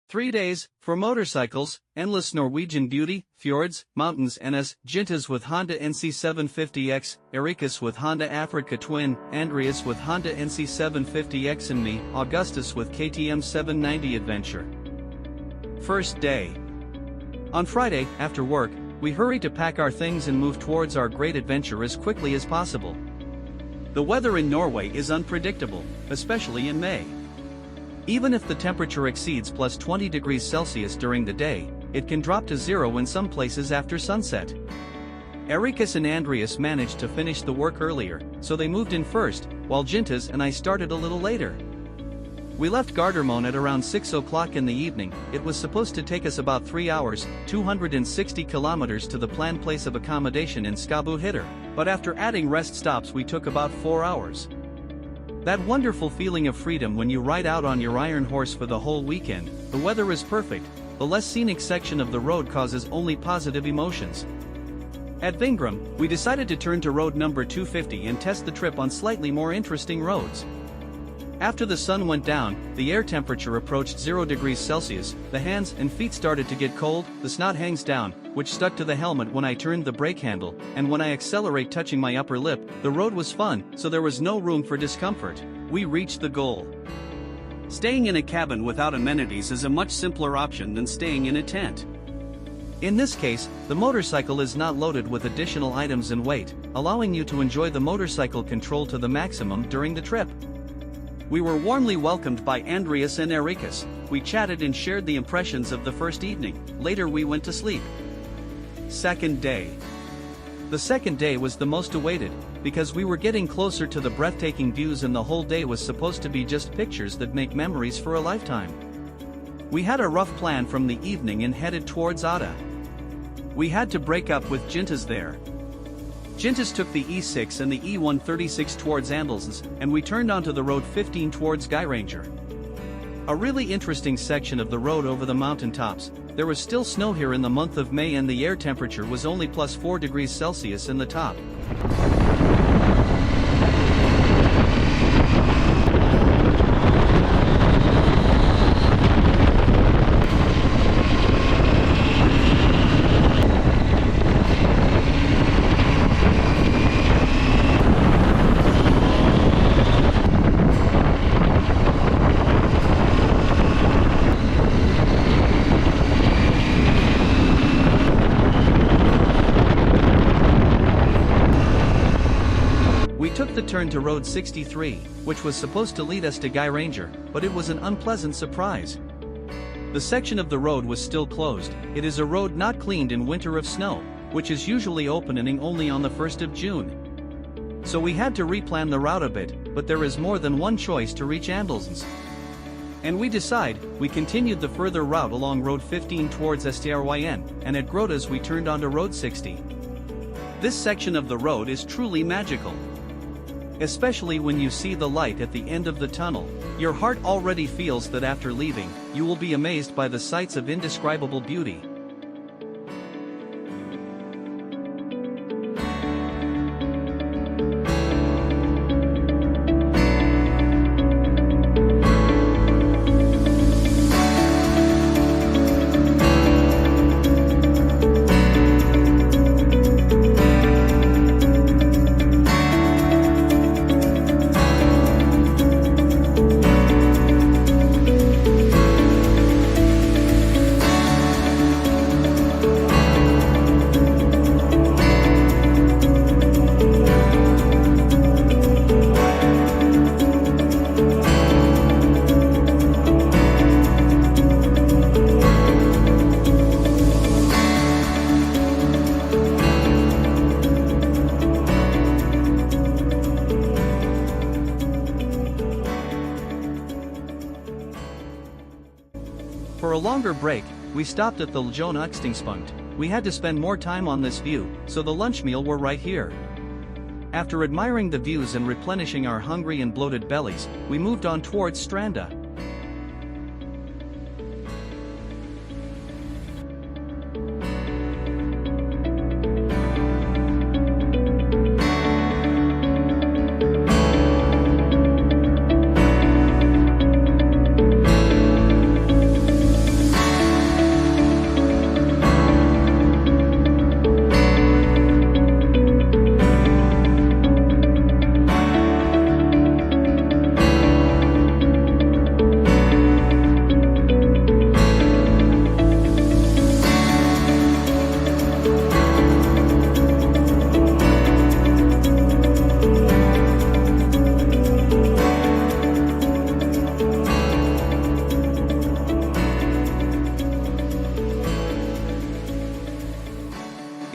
3 days, for motorcycles, endless Norwegian beauty, fjords, mountains and as Gintas with Honda NC750X, Erikas with Honda Africa Twin, Andrius with Honda NC750X and me, Augustas with KTM 790 Adventure. First day. On Friday, after work, we hurry to pack our things and move towards our great adventure as quickly as possible. The weather in Norway is unpredictable, especially in May. Even if the temperature exceeds plus 20 degrees Celsius during the day, it can drop to zero in some places after sunset. Erikas and Andrius managed to finish the work earlier, so they moved in first, while Gintas and I started a little later. We left Gardermoen at around 6 o'clock in the evening. It was supposed to take us about 3 hours, 260 kilometers to the planned place of accommodation in Skåbu hytter, but after adding rest stops we took about 4 hours. That wonderful feeling of freedom when you ride out on your iron horse for the whole weekend. The weather is perfect, the less scenic section of the road causes only positive emotions. At Vingrom, we decided to turn to road number 250 and test the trip on slightly more interesting roads. After the sun went down, the air temperature approached 0 degrees Celsius, the hands and feet started to get cold, the snot hangs down, which stuck to the helmet when I turned the brake handle, and when I accelerate touching my upper lip. The road was fun, so there was no room for discomfort. We reached the goal. Staying in a cabin without amenities is a much simpler option than staying in a tent. In this case, the motorcycle is not loaded with additional items and weight, allowing you to enjoy the motorcycle control to the maximum during the trip. We were warmly welcomed by Andrius and Erikas. We chatted and shared the impressions of the first evening. Later we went to sleep. Second day. The second day was the most awaited, because we were getting closer to the breathtaking views and the whole day was supposed to be just pictures that make memories for a lifetime. We had a rough plan from the evening and headed towards Ada. We had to break up with Gintas there. Gintas took the E6 and the E136 towards Andalsens, and we turned onto the road 15 towards Geiranger. A really interesting section of the road over the mountain tops. There was still snow here in the month of May and the air temperature was only plus 4 degrees Celsius in the top. We took the turn to Road 63, which was supposed to lead us to Geiranger, but it was an unpleasant surprise. The section of the road was still closed. It is a road not cleaned in winter of snow, which is usually opening only on the 1st of June. So we had to replan the route a bit, but there is more than one choice to reach Andalsens. And we continued the further route along Road 15 towards Stryn, and at Grotas we turned onto Road 60. This section of the road is truly magical. Especially when you see the light at the end of the tunnel, your heart already feels that after leaving, you will be amazed by the sights of indescribable beauty. For a longer break, we stopped at the Ljoen. We had to spend more time on this view, so the lunch meal were right here. After admiring the views and replenishing our hungry and bloated bellies, we moved on towards Stranda.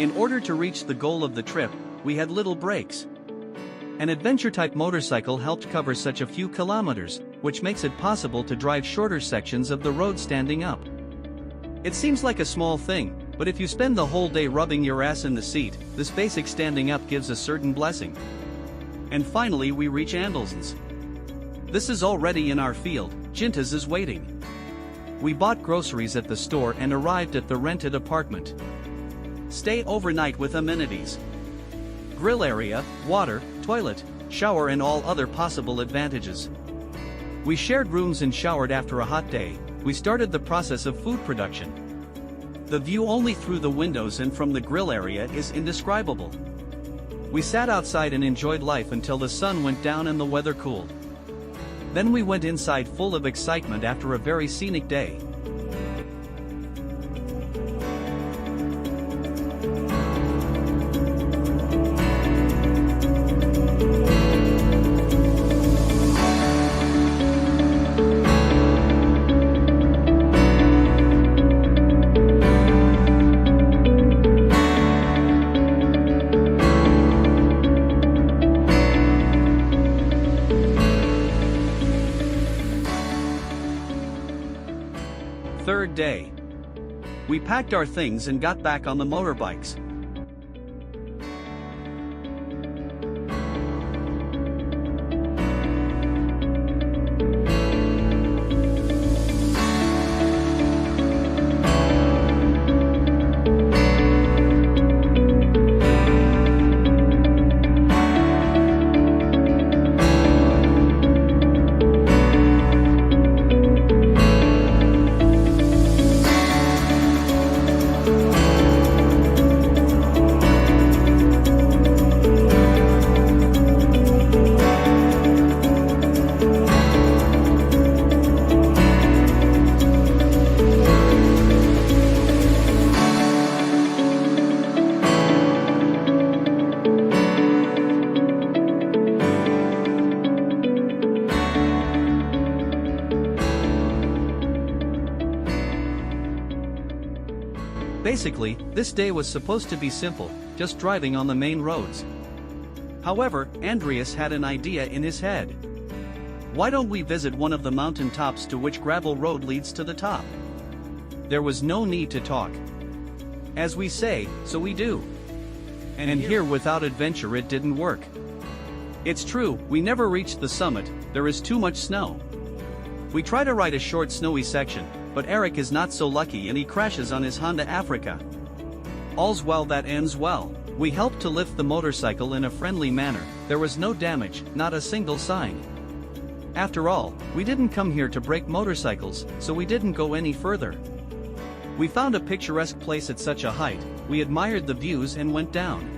In order to reach the goal of the trip, we had little breaks. An adventure-type motorcycle helped cover such a few kilometers, which makes it possible to drive shorter sections of the road standing up. It seems like a small thing, but if you spend the whole day rubbing your ass in the seat, this basic standing up gives a certain blessing. And finally we reach Andrius. This is already in our field. Gintas is waiting. We bought groceries at the store and arrived at the rented apartment. Stay overnight with amenities. Grill area, water, toilet, shower and all other possible advantages. We shared rooms and showered after a hot day. We started the process of food production. The view only through the windows and from the grill area is indescribable. We sat outside and enjoyed life until the sun went down and the weather cooled. Then we went inside full of excitement after a very scenic day. Third day. We packed our things and got back on the motorbikes. Basically, this day was supposed to be simple, just driving on the main roads. However, Andrius had an idea in his head. Why don't we visit one of the mountain tops to which gravel road leads to the top? There was no need to talk. As we say, so we do. And here without adventure it didn't work. It's true, we never reached the summit, there is too much snow. We try to ride a short snowy section, but Erik is not so lucky and he crashes on his Honda Africa. All's well that ends well. We helped to lift the motorcycle in a friendly manner, there was no damage, not a single sign. After all, we didn't come here to break motorcycles, so we didn't go any further. We found a picturesque place at such a height, we admired the views and went down.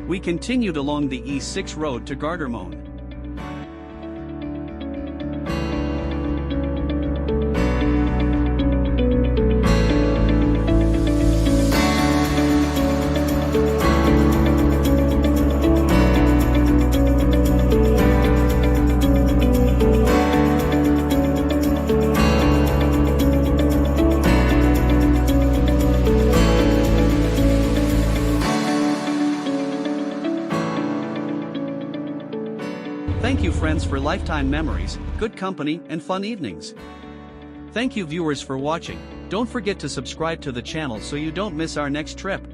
We continued along the E6 road to Gardermoen. Thank you friends for lifetime memories, good company, and fun evenings. Thank you viewers for watching. Don't forget to subscribe to the channel so you don't miss our next trip.